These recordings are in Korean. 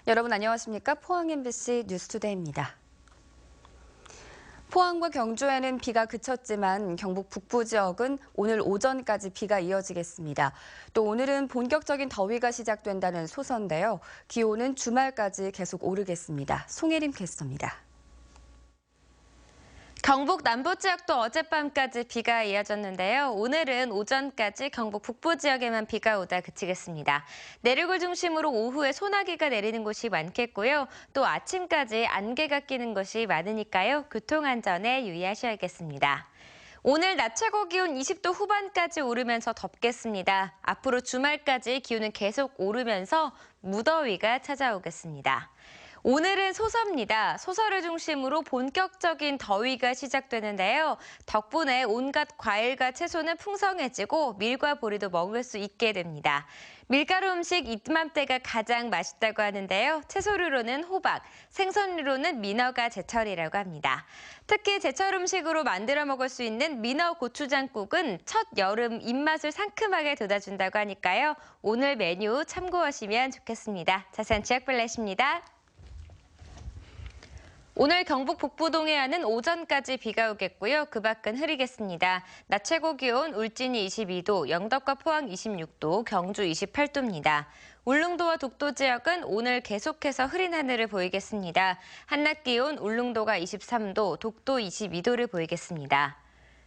여러분 안녕하십니까? 포항 MBC 뉴스투데이입니다. 포항과 경주에는 비가 그쳤지만 경북 북부 지역은 오늘 오전까지 비가 이어지겠습니다. 또 오늘은 본격적인 더위가 시작된다는 소선인데요. 기온은 주말까지 계속 오르겠습니다. 송혜림 캐스터입니다. 경북 남부 지역도 어젯밤까지 비가 이어졌는데요. 오늘은 오전까지 경북 북부 지역에만 비가 오다 그치겠습니다. 내륙을 중심으로 오후에 소나기가 내리는 곳이 많겠고요. 또 아침까지 안개가 끼는 곳이 많으니까요. 교통안전에 유의하셔야겠습니다. 오늘 낮 최고 기온 20도 후반까지 오르면서 덥겠습니다. 앞으로 주말까지 기온은 계속 오르면서 무더위가 찾아오겠습니다. 오늘은 소서입니다. 소서를 중심으로 본격적인 더위가 시작되는데요. 덕분에 온갖 과일과 채소는 풍성해지고 밀과 보리도 먹을 수 있게 됩니다. 밀가루 음식 이맘때가 가장 맛있다고 하는데요. 채소류로는 호박, 생선류로는 민어가 제철이라고 합니다. 특히 제철 음식으로 만들어 먹을 수 있는 민어 고추장국은 첫 여름 입맛을 상큼하게 돋아준다고 하니까요. 오늘 메뉴 참고하시면 좋겠습니다. 자세한 지역 블렛입니다. 오늘 경북 북부 동해안은 오전까지 비가 오겠고요. 그 밖은 흐리겠습니다. 낮 최고 기온 울진이 22도, 영덕과 포항 26도, 경주 28도입니다. 울릉도와 독도 지역은 오늘 계속해서 흐린 하늘을 보이겠습니다. 한낮 기온 울릉도가 23도, 독도 22도를 보이겠습니다.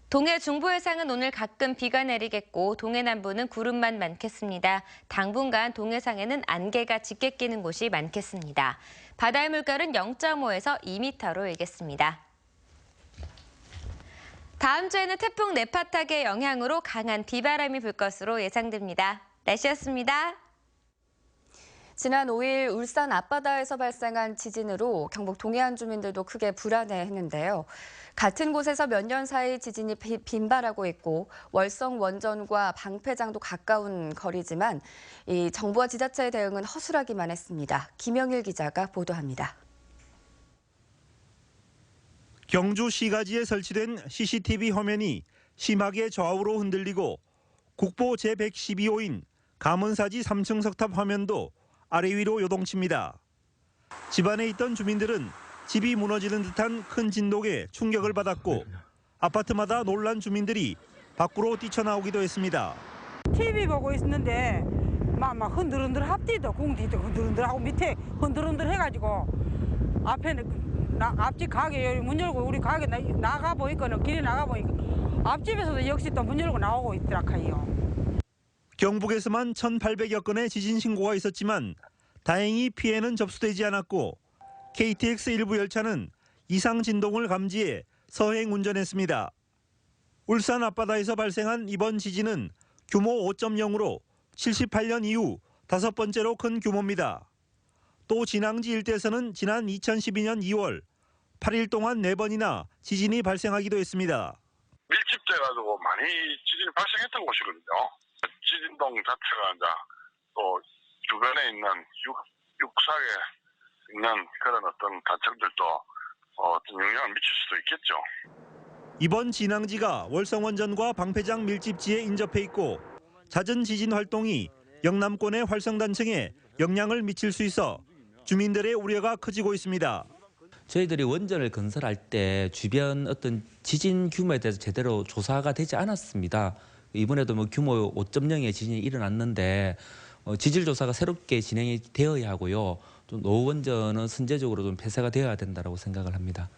동해 중부 해상은 오늘 가끔 비가 내리겠고 동해 남부는 구름만 많겠습니다. 당분간 동해상에는 안개가 짙게 끼는 곳이 많겠습니다. 바다의 물결은 0.5에서 2m로 일겠습니다. 다음 주에는 태풍 네파탁의 영향으로 강한 비바람이 불 것으로 예상됩니다. 날씨였습니다. 지난 5일 울산 앞바다에서 발생한 지진으로 경북 동해안 주민들도 크게 불안해했는데요. 같은 곳에서 몇 년 사이 지진이 빈발하고 있고 월성 원전과 방패장도 가까운 거리지만 이 정부와 지자체의 대응은 허술하기만 했습니다. 김영일 기자가 보도합니다. 경주 시가지에 설치된 CCTV 화면이 심하게 좌우로 흔들리고 국보 제112호인 감은사지 3층 석탑 화면도 아래 위로 요동칩니다. 집안에 있던 주민들은 집이 무너지는 듯한 큰 진동에 충격을 받았고 아파트마다 놀란 주민들이 밖으로 뛰쳐나오기도 했습니다. TV 보고 있었는데 막 흔들흔들 합디도 공디도 흔들흔들하고 밑에 흔들흔들 해가지고 앞에는 앞집 가게 문 열고 우리 가게 나가 보니까는 길에 나가 보니까 앞집에서도 역시 또 문 열고 나오고 있더라카요. 경북에서만 1,800여 건의 지진 신고가 있었지만 다행히 피해는 접수되지 않았고 KTX 일부 열차는 이상 진동을 감지해 서행 운전했습니다. 울산 앞바다에서 발생한 이번 지진은 규모 5.0으로 78년 이후 5번째로 큰 규모입니다. 또 진앙지 일대에서는 지난 2012년 2월 8일 동안 4번이나 지진이 발생하기도 했습니다. 밀집돼가지고 많이 지진이 발생했던 곳이거든요. 지진동 자체가 이제 또 주변에 있는 육사에 있는 그런 어떤 단층들도 어떤 영향을 미칠 수도 있겠죠. 이번 진앙지가 월성원전과 방패장 밀집지에 인접해 있고 잦은 지진 활동이 영남권의 활성단층에 영향을 미칠 수 있어 주민들의 우려가 커지고 있습니다. 저희들이 원전을 건설할 때 주변 어떤 지진 규모에 대해서 제대로 조사가 되지 않았습니다. 이번에도 규모 5.0의 지진이 일어났는데 지질 조사가 새롭게 진행이 되어야 하고요. 또 노원전은 선제적으로 좀 폐쇄가 되어야 된다고 생각을 합니다.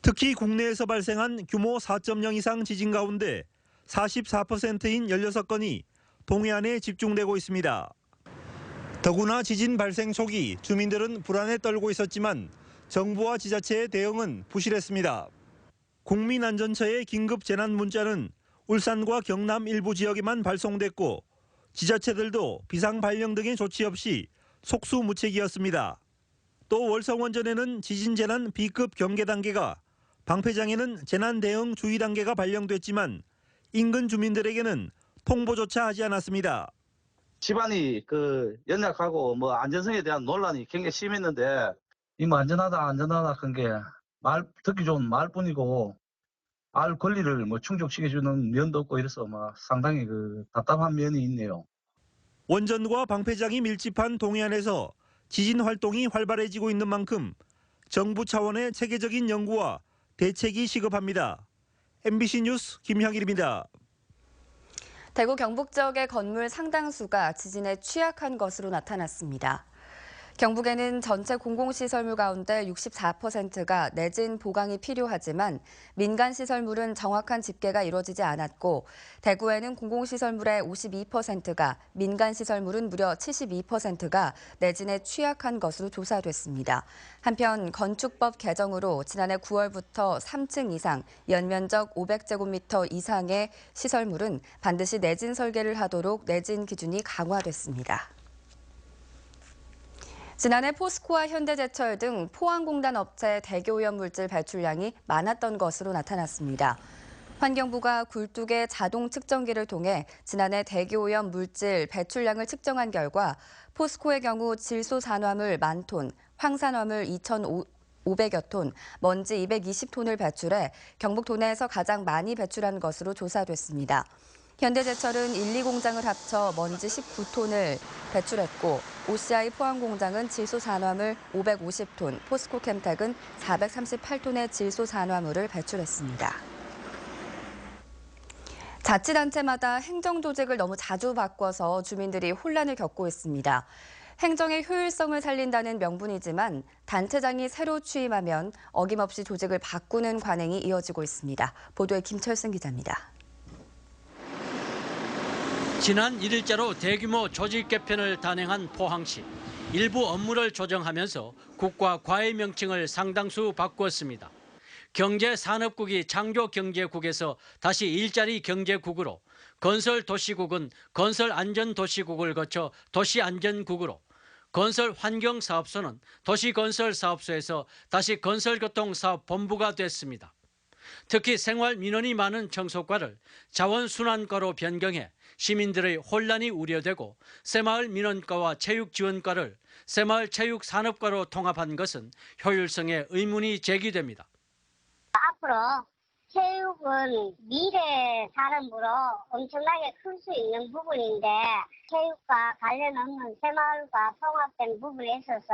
특히 국내에서 발생한 규모 4.0 이상 지진 가운데 44%인 16건이 동해안에 집중되고 있습니다. 더구나 지진 발생 초기 주민들은 불안에 떨고 있었지만 정부와 지자체의 대응은 부실했습니다. 국민안전처의 긴급 재난 문자는 울산과 경남 일부 지역에만 발송됐고 지자체들도 비상 발령 등의 조치 없이 속수무책이었습니다. 또 월성원전에는 지진재난 B급 경계 단계가, 방패장에는 재난 대응 주의 단계가 발령됐지만 인근 주민들에게는 통보조차 하지 않았습니다. 집안이 연약하고 안전성에 대한 논란이 굉장히 심했는데 이 안전하다 그런 게 듣기 좋은 말뿐이고 알 권리를 충족시켜주는 면도 없고 이래서 상당히 답답한 면이 있네요. 원전과 방패장이 밀집한 동해안에서 지진 활동이 활발해지고 있는 만큼 정부 차원의 체계적인 연구와 대책이 시급합니다. MBC 뉴스 김향일입니다. 대구 경북 지역의 건물 상당수가 지진에 취약한 것으로 나타났습니다. 경북에는 전체 공공시설물 가운데 64%가 내진 보강이 필요하지만 민간시설물은 정확한 집계가 이루어지지 않았고 대구에는 공공시설물의 52%가 민간시설물은 무려 72%가 내진에 취약한 것으로 조사됐습니다. 한편 건축법 개정으로 지난해 9월부터 3층 이상 연면적 500제곱미터 이상의 시설물은 반드시 내진 설계를 하도록 내진 기준이 강화됐습니다. 지난해 포스코와 현대제철 등 포항공단 업체의 대기오염 물질 배출량이 많았던 것으로 나타났습니다. 환경부가 굴뚝의 자동 측정기를 통해 지난해 대기오염 물질 배출량을 측정한 결과 포스코의 경우 질소산화물 10,000톤, 황산화물 2,500여 톤, 먼지 220톤을 배출해 경북 도내에서 가장 많이 배출한 것으로 조사됐습니다. 현대제철은 1, 2공장을 합쳐 먼지 19톤을 배출했고 OCI 포항공장은 질소산화물 550톤, 포스코캠텍은 438톤의 질소산화물을 배출했습니다. 자치단체마다 행정조직을 너무 자주 바꿔서 주민들이 혼란을 겪고 있습니다. 행정의 효율성을 살린다는 명분이지만 단체장이 새로 취임하면 어김없이 조직을 바꾸는 관행이 이어지고 있습니다. 보도에 김철승 기자입니다. 지난 1일자로 대규모 조직 개편을 단행한 포항시. 일부 업무를 조정하면서 국과 과의 명칭을 상당수 바꾸었습니다. 경제산업국이 창조경제국에서 다시 일자리 경제국으로, 건설도시국은 건설안전도시국을 거쳐 도시안전국으로, 건설환경사업소는 도시건설사업소에서 다시 건설교통사업본부가 됐습니다. 특히 생활민원이 많은 청소과를 자원순환과로 변경해 시민들의 혼란이 우려되고 새마을 민원과와 체육지원과를 새마을 체육산업과로 통합한 것은 효율성에 의문이 제기됩니다. 앞으로 체육은 미래 산업으로 엄청나게 클 수 있는 부분인데 체육과 관련 없는 새마을과 통합된 부분에 있어서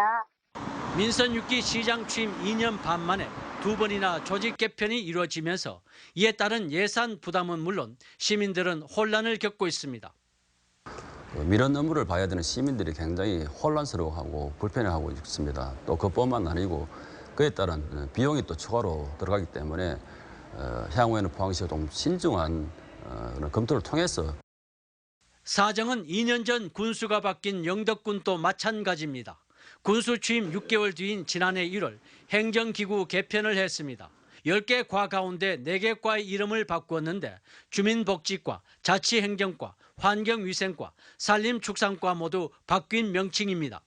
민선 6기 시장 취임 2년 반 만에 2번이나 조직 개편이 이루어지면서 이에 따른 예산 부담은 물론 시민들은 혼란을 겪고 있습니다. 민원 업무를 봐야 되는 시민들이 굉장히 혼란스러워하고 불편해하고 있습니다. 또 그뿐만 아니고 그에 따른 비용이 또 추가로 들어가기 때문에 향후에는 포항시가 좀 신중한 검토를 통해서 사정은 2년 전 군수가 바뀐 영덕군도 마찬가지입니다. 군수 취임 6개월 뒤인 지난해 1월 행정기구 개편을 했습니다. 10개 과 가운데 4개 과의 이름을 바꾸었는데 주민복지과, 자치행정과, 환경위생과, 산림축산과 모두 바뀐 명칭입니다.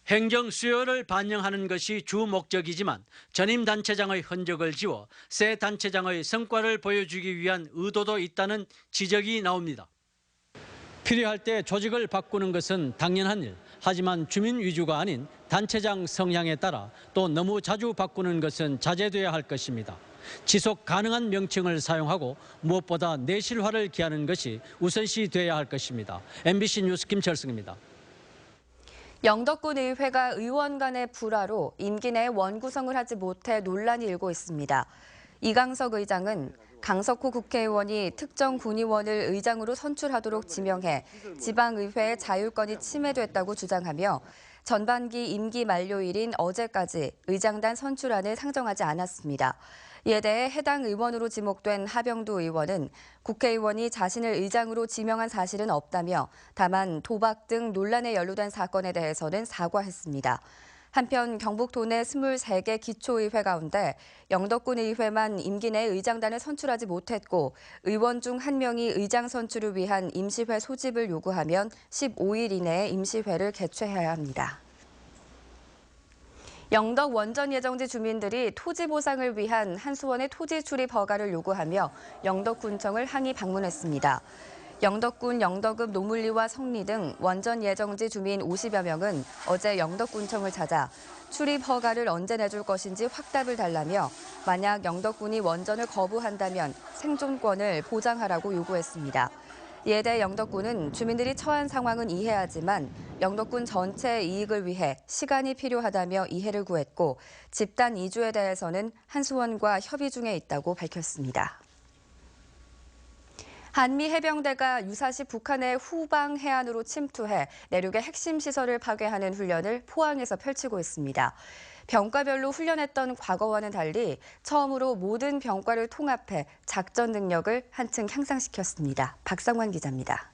행정 수요를 반영하는 것이 주 목적이지만 전임 단체장의 흔적을 지워 새 단체장의 성과를 보여주기 위한 의도도 있다는 지적이 나옵니다. 필요할 때 조직을 바꾸는 것은 당연한 일. 하지만 주민 위주가 아닌 단체장 성향에 따라 또 너무 자주 바꾸는 것은 자제돼야 할 것입니다. 지속 가능한 명칭을 사용하고 무엇보다 내실화를 기하는 것이 우선시 돼야 할 것입니다. MBC 뉴스 김철승입니다. 영덕군 의회가 의원 간의 불화로 임기 내에 원구성을 하지 못해 논란이 일고 있습니다. 이강석 의장은 강석호 국회의원이 특정 군의원을 의장으로 선출하도록 지명해 지방의회의 자율권이 침해됐다고 주장하며 전반기 임기 만료일인 어제까지 의장단 선출안을 상정하지 않았습니다. 이에 대해 해당 의원으로 지목된 하병두 의원은 국회의원이 자신을 의장으로 지명한 사실은 없다며 다만 도박 등 논란에 연루된 사건에 대해서는 사과했습니다. 한편 경북 도내 23개 기초의회 가운데 영덕군 의회만 임기 내 의장단을 선출하지 못했고 의원 중 1명이 의장 선출을 위한 임시회 소집을 요구하면 15일 이내에 임시회를 개최해야 합니다. 영덕 원전 예정지 주민들이 토지 보상을 위한 한수원의 토지 출입 허가를 요구하며 영덕군청을 항의 방문했습니다. 영덕군 영덕읍 노물리와 성리 등 원전 예정지 주민 50여 명은 어제 영덕군청을 찾아 출입 허가를 언제 내줄 것인지 확답을 달라며 만약 영덕군이 원전을 거부한다면 생존권을 보장하라고 요구했습니다. 이에 대해 영덕군은 주민들이 처한 상황은 이해하지만 영덕군 전체의 이익을 위해 시간이 필요하다며 이해를 구했고 집단 이주에 대해서는 한수원과 협의 중에 있다고 밝혔습니다. 한미 해병대가 유사시 북한의 후방 해안으로 침투해 내륙의 핵심 시설을 파괴하는 훈련을 포항에서 펼치고 있습니다. 병과별로 훈련했던 과거와는 달리 처음으로 모든 병과를 통합해 작전 능력을 한층 향상시켰습니다. 박상환 기자입니다.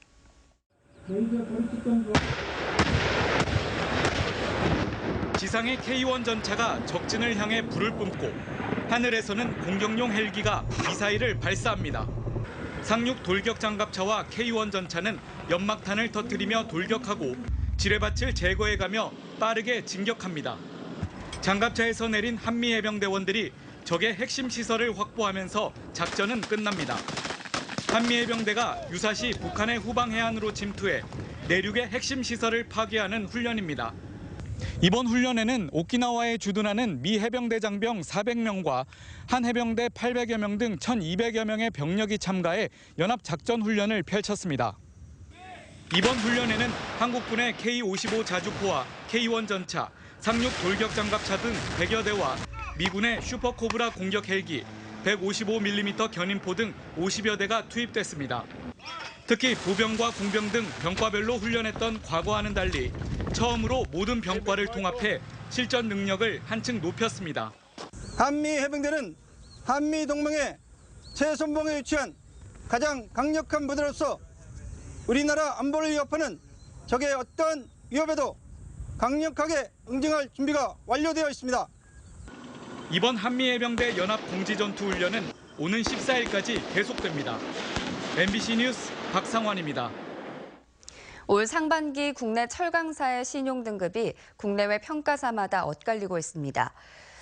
지상의 K1 전차가 적진을 향해 불을 뿜고 하늘에서는 공격용 헬기가 미사일을 발사합니다. 상륙 돌격 장갑차와 K1 전차는 연막탄을 터뜨리며 돌격하고 지뢰밭을 제거해가며 빠르게 진격합니다. 장갑차에서 내린 한미 해병대원들이 적의 핵심 시설을 확보하면서 작전은 끝납니다. 한미 해병대가 유사시 북한의 후방 해안으로 침투해 내륙의 핵심 시설을 파괴하는 훈련입니다. 이번 훈련에는 오키나와에 주둔하는 미 해병대 장병 400명과 한 해병대 800여 명 등 1,200여 명의 병력이 참가해 연합작전 훈련을 펼쳤습니다. 이번 훈련에는 한국군의 K-55 자주포와 K-1 전차, 상륙 돌격 장갑차 등 100여 대와 미군의 슈퍼코브라 공격 헬기, 155mm 견인포 등 50여 대가 투입됐습니다. 특히 보병과 공병 등 병과별로 훈련했던 과거와는 달리 처음으로 모든 병과를 통합해 실전 능력을 한층 높였습니다. 한미 해병대는 한미 동맹의 최선봉에 위치한 가장 강력한 부대로서 우리나라 안보를 위협하는 적의 어떠한 위협에도 강력하게 응징할 준비가 완료되어 있습니다. 이번 한미 해병대 연합 공지전투 훈련은 오는 14일까지 계속됩니다. MBC 뉴스 박상환입니다. 올 상반기 국내 철강사의 신용등급이 국내외 평가사마다 엇갈리고 있습니다.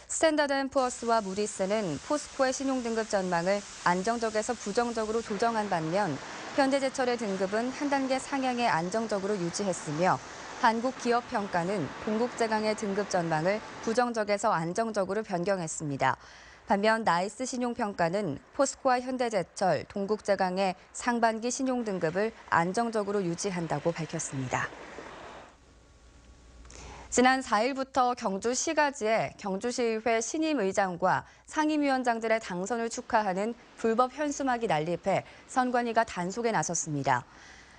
스탠다드앤푸어스와 무디스는 포스코의 신용등급 전망을 안정적에서 부정적으로 조정한 반면 현대제철의 등급은 한 단계 상향에 안정적으로 유지했으며 한국기업평가는 동국제강의 등급 전망을 부정적에서 안정적으로 변경했습니다. 반면 나이스 신용평가는 포스코와 현대제철, 동국제강의 상반기 신용등급을 안정적으로 유지한다고 밝혔습니다. 지난 4일부터 경주시가지에 경주시의회 신임의장과 상임위원장들의 당선을 축하하는 불법 현수막이 난립해 선관위가 단속에 나섰습니다.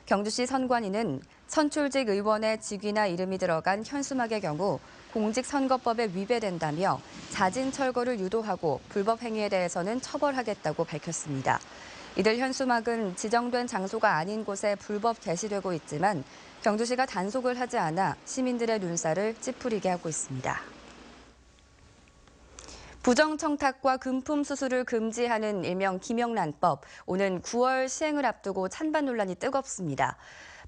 경주시 선관위는 선출직 의원의 직위나 이름이 들어간 현수막의 경우 공직선거법에 위배된다며 자진 철거를 유도하고 불법 행위에 대해서는 처벌하겠다고 밝혔습니다. 이들 현수막은 지정된 장소가 아닌 곳에 불법 게시되고 있지만 경주시가 단속을 하지 않아 시민들의 눈살을 찌푸리게 하고 있습니다. 부정청탁과 금품 수수를 금지하는 일명 김영란법, 오는 9월 시행을 앞두고 찬반 논란이 뜨겁습니다.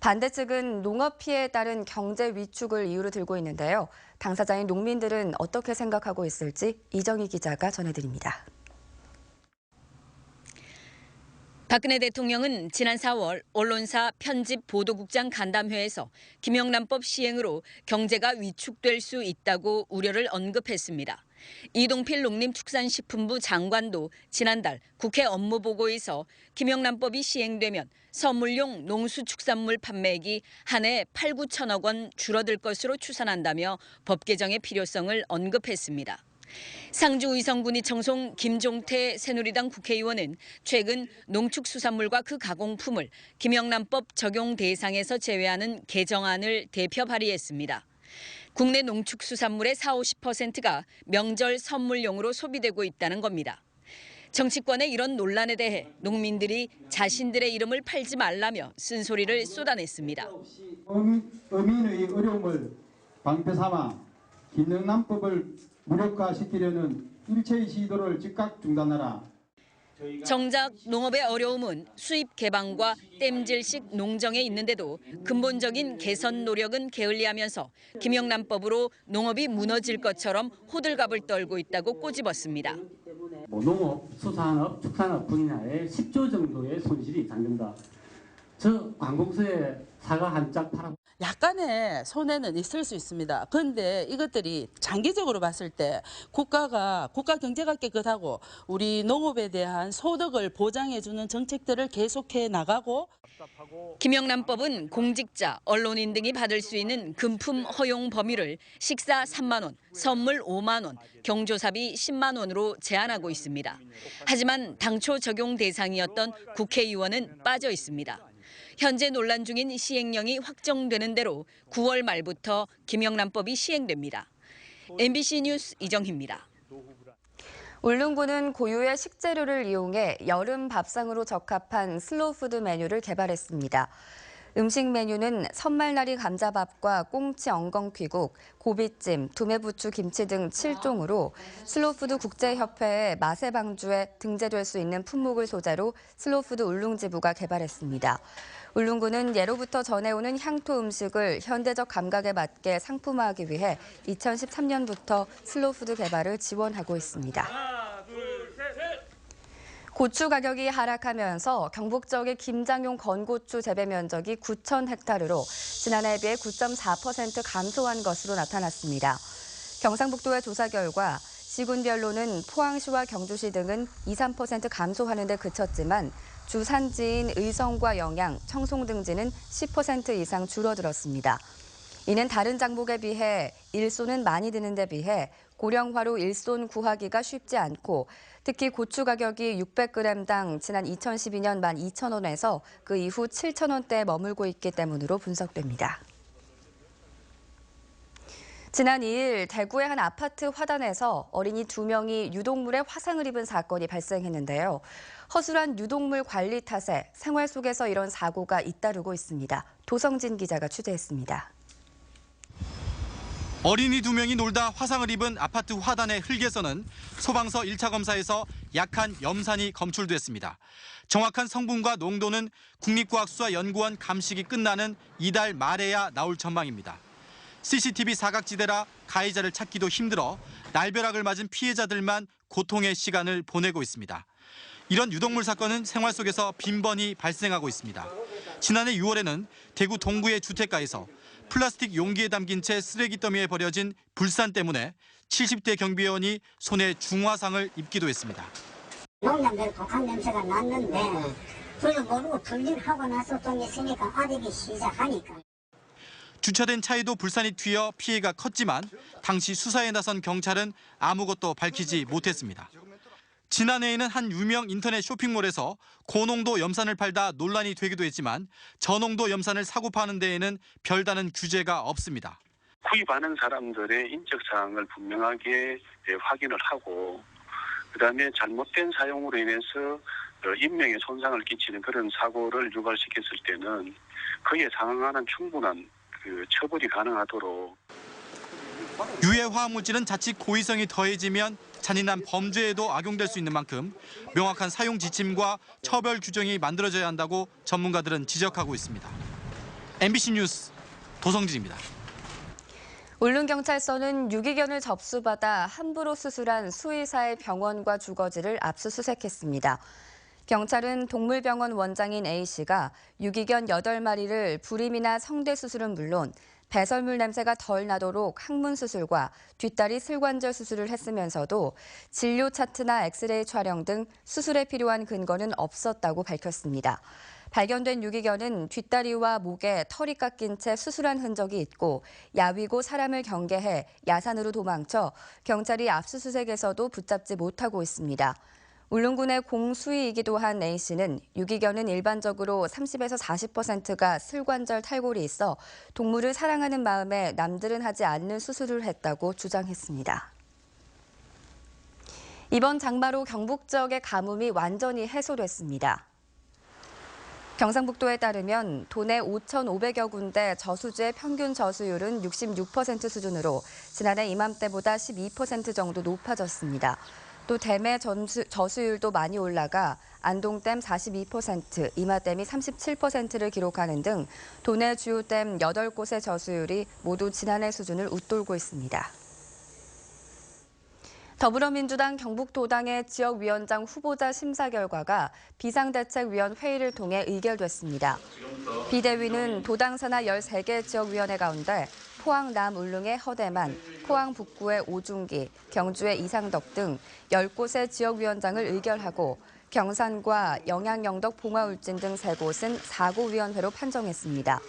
반대 측은 농업 피해에 따른 경제 위축을 이유로 들고 있는데요. 당사자인 농민들은 어떻게 생각하고 있을지 이정희 기자가 전해드립니다. 박근혜 대통령은 지난 4월 언론사 편집 보도국장 간담회에서 김영란법 시행으로 경제가 위축될 수 있다고 우려를 언급했습니다. 이동필 농림축산식품부 장관도 지난달 국회 업무보고에서 김영란법이 시행되면 선물용 농수축산물 판매액이 한 해 8, 9천억 원 줄어들 것으로 추산한다며 법 개정의 필요성을 언급했습니다. 상주의성군이청송 김종태 새누리당 국회의원은 최근 농축수산물과 그 가공품을 김영란법 적용 대상에서 제외하는 개정안을 대표 발의했습니다. 국내 농축수산물의 40~50%가 명절 선물용으로 소비되고 있다는 겁니다. 정치권의 이런 논란에 대해 농민들이 자신들의 이름을 팔지 말라며 쓴소리를 쏟아냈습니다. 어민의 어려움을 방패 삼아 김영란법을 무력화시키려는 일체의 시도를 즉각 중단하라. 정작 농업의 어려움은 수입 개방과 땜질식 농정에 있는데도 근본적인 개선 노력은 게을리하면서 김영란법으로 농업이 무너질 것처럼 호들갑을 떨고 있다고 꼬집었습니다. 농업, 수산업, 축산업 분야에 10조 정도의 손실이 예상된다. 저 관공서에 사과 한 짝 팔아. 약간의 손해는 있을 수 있습니다. 그런데 이것들이 장기적으로 봤을 때 국가 경제가 깨끗하고 우리 농업에 대한 소득을 보장해주는 정책들을 계속해 나가고 김영란법은 공직자, 언론인 등이 받을 수 있는 금품 허용 범위를 식사 3만 원, 선물 5만 원, 경조사비 10만 원으로 제한하고 있습니다. 하지만 당초 적용 대상이었던 국회의원은 빠져 있습니다. 현재 논란 중인 시행령이 확정되는 대로 9월 말부터 김영란법이 시행됩니다. MBC 뉴스 이정희입니다. 울릉군은 고유의 식재료를 이용해 여름 밥상으로 적합한 슬로우푸드 메뉴를 개발했습니다. 음식 메뉴는 선말나리 감자밥과 꽁치 엉겅퀴국, 고비찜, 두메부추 김치 등 7종으로 슬로우푸드 국제협회의 맛의 방주에 등재될 수 있는 품목을 소재로 슬로우푸드 울릉지부가 개발했습니다. 울릉군은 예로부터 전해오는 향토 음식을 현대적 감각에 맞게 상품화하기 위해 2013년부터 슬로우푸드 개발을 지원하고 있습니다. 고추 가격이 하락하면서 경북 지역의 김장용 건고추 재배 면적이 9,000헥타르로 지난해에 비해 9.4% 감소한 것으로 나타났습니다. 경상북도의 조사 결과 시군별로는 포항시와 경주시 등은 2, 3% 감소하는 데 그쳤지만 주 산지인 의성과 영양, 청송 등지는 10% 이상 줄어들었습니다. 이는 다른 장목에 비해 일손은 많이 드는 데 비해 고령화로 일손 구하기가 쉽지 않고 특히 고추 가격이 600g당 지난 2012년 12,000원에서 그 이후 7,000원대에 머물고 있기 때문으로 분석됩니다. 지난 2일 대구의 한 아파트 화단에서 어린이 2명이 유독물에 화상을 입은 사건이 발생했는데요. 허술한 유독물 관리 탓에 생활 속에서 이런 사고가 잇따르고 있습니다. 도성진 기자가 취재했습니다. 어린이 2명이 놀다 화상을 입은 아파트 화단의 흙에서는 소방서 1차 검사에서 약한 염산이 검출됐습니다. 정확한 성분과 농도는 국립과학수사연구원 감식이 끝나는 이달 말에야 나올 전망입니다. CCTV 사각지대라 가해자를 찾기도 힘들어 날벼락을 맞은 피해자들만 고통의 시간을 보내고 있습니다. 이런 유독물 사건은 생활 속에서 빈번히 발생하고 있습니다. 지난해 6월에는 대구 동구의 주택가에서 플라스틱 용기에 담긴 채 쓰레기 더미에 버려진 불산 때문에 70대 경비원이 손에 중화상을 입기도 했습니다. 농담대로 독한 냄새가 났는데 그걸 모르고 불진하고 나서 좀 있으니까 아리기 시작하니까. 주차된 차에도 불산이 튀어 피해가 컸지만 당시 수사에 나선 경찰은 아무것도 밝히지 못했습니다. 지난해에는 한 유명 인터넷 쇼핑몰에서 고농도 염산을 팔다 논란이 되기도 했지만 저농도 염산을 사고 파는 데에는 별다른 규제가 없습니다. 구입하는 사람들의 인적사항을 분명하게 확인을 하고 그다음에 잘못된 사용으로 인해서 인명에 손상을 끼치는 그런 사고를 유발시켰을 때는 그에 상응하는 충분한 처벌이 가능하도록. 유해 화학물질은 자칫 고의성이 더해지면 잔인한 범죄에도 악용될 수 있는 만큼 명확한 사용 지침과 처벌 규정이 만들어져야 한다고 전문가들은 지적하고 있습니다. MBC 뉴스 도성진입니다. 울릉경찰서는 유기견을 접수받아 함부로 수술한 수의사의 병원과 주거지를 압수수색했습니다. 경찰은 동물병원 원장인 A씨가 유기견 8마리를 불임이나 성대 수술은 물론 배설물 냄새가 덜 나도록 항문 수술과 뒷다리 슬관절 수술을 했으면서도 진료 차트나 엑스레이 촬영 등 수술에 필요한 근거는 없었다고 밝혔습니다. 발견된 유기견은 뒷다리와 목에 털이 깎인 채 수술한 흔적이 있고 야위고 사람을 경계해 야산으로 도망쳐 경찰이 압수수색에서도 붙잡지 못하고 있습니다. 울릉군의 공수위이기도 한 A씨는 유기견은 일반적으로 30에서 40%가 슬관절 탈골이 있어 동물을 사랑하는 마음에 남들은 하지 않는 수술을 했다고 주장했습니다. 이번 장마로 경북 지역의 가뭄이 완전히 해소됐습니다. 경상북도에 따르면 도내 5,500여 군데 저수지의 평균 저수율은 66% 수준으로 지난해 이맘때보다 12% 정도 높아졌습니다. 또 댐의 저수율도 많이 올라가 안동댐 42%, 이마댐이 37%를 기록하는 등 도내 주요 댐 8곳의 저수율이 모두 지난해 수준을 웃돌고 있습니다. 더불어민주당 경북도당의 지역위원장 후보자 심사 결과가 비상대책위원회의를 통해 의결됐습니다. 비대위는 도당 산하 13개 지역위원회 가운데 포항 남울릉의 허대만, 포항 북구의 오중기, 경주의 이상덕 등 10곳의 지역위원장을 의결하고 경산과 영양영덕 봉화울진 등 3곳은 4구위원회로 판정했습니다.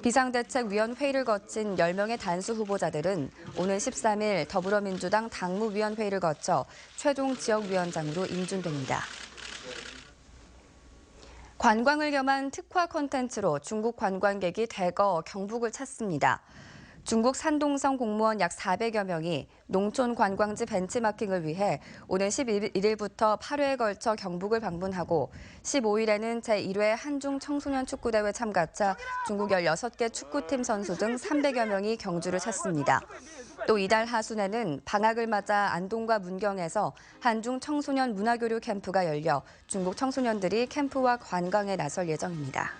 비상대책위원회의를 거친 10명의 단수 후보자들은 오는 13일 더불어민주당 당무위원회의를 거쳐 최종 지역위원장으로 인준됩니다. 관광을 겸한 특화 콘텐츠로 중국 관광객이 대거 경북을 찾습니다. 중국 산동성 공무원 약 400여 명이 농촌 관광지 벤치마킹을 위해 오는 11일부터 8회에 걸쳐 경북을 방문하고 15일에는 제1회 한중 청소년 축구대회 참가자 중국 16개 축구팀 선수 등 300여 명이 경주를 찾습니다. 또 이달 하순에는 방학을 맞아 안동과 문경에서 한중 청소년 문화교류 캠프가 열려 중국 청소년들이 캠프와 관광에 나설 예정입니다.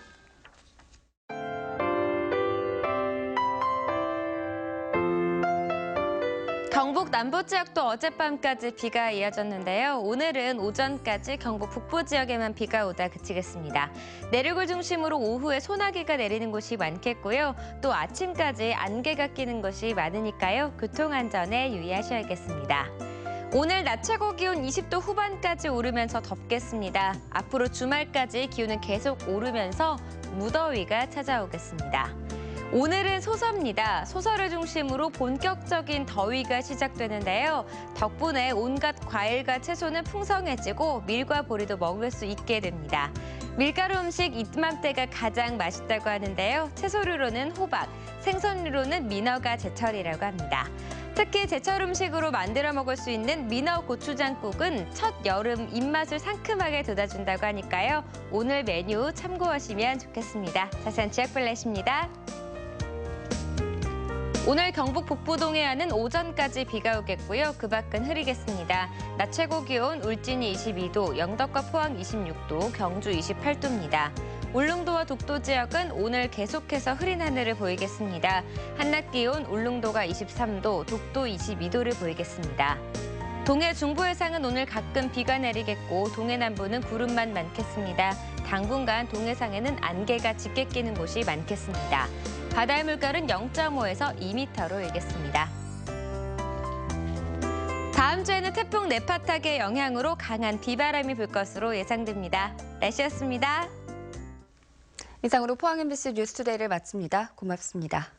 경북 남부 지역도 어젯밤까지 비가 이어졌는데요. 오늘은 오전까지 경북 북부 지역에만 비가 오다 그치겠습니다. 내륙을 중심으로 오후에 소나기가 내리는 곳이 많겠고요. 또 아침까지 안개가 끼는 곳이 많으니까요. 교통안전에 유의하셔야겠습니다. 오늘 낮 최고 기온 20도 후반까지 오르면서 덥겠습니다. 앞으로 주말까지 기온은 계속 오르면서 무더위가 찾아오겠습니다. 오늘은 소서입니다. 소서를 중심으로 본격적인 더위가 시작되는데요. 덕분에 온갖 과일과 채소는 풍성해지고 밀과 보리도 먹을 수 있게 됩니다. 밀가루 음식 이맘때가 가장 맛있다고 하는데요. 채소류로는 호박, 생선류로는 민어가 제철이라고 합니다. 특히 제철 음식으로 만들어 먹을 수 있는 민어 고추장국은 첫 여름 입맛을 상큼하게 돋아준다고 하니까요. 오늘 메뉴 참고하시면 좋겠습니다. 자세한 지역 플래시입니다. 오늘 경북 북부 동해안은 오전까지 비가 오겠고요. 그 밖은 흐리겠습니다. 낮 최고 기온 울진이 22도, 영덕과 포항 26도, 경주 28도입니다. 울릉도와 독도 지역은 오늘 계속해서 흐린 하늘을 보이겠습니다. 한낮 기온 울릉도가 23도, 독도 22도를 보이겠습니다. 동해 중부 해상은 오늘 가끔 비가 내리겠고 동해 남부는 구름만 많겠습니다. 당분간 동해상에는 안개가 짙게 끼는 곳이 많겠습니다. 바다의 물결은 0.5에서 2m로 일겠습니다. 다음 주에는 태풍 네파탁의 영향으로 강한 비바람이 불 것으로 예상됩니다. 날씨였습니다. 이상으로 포항 MBC 뉴스투데이를 마칩니다. 고맙습니다.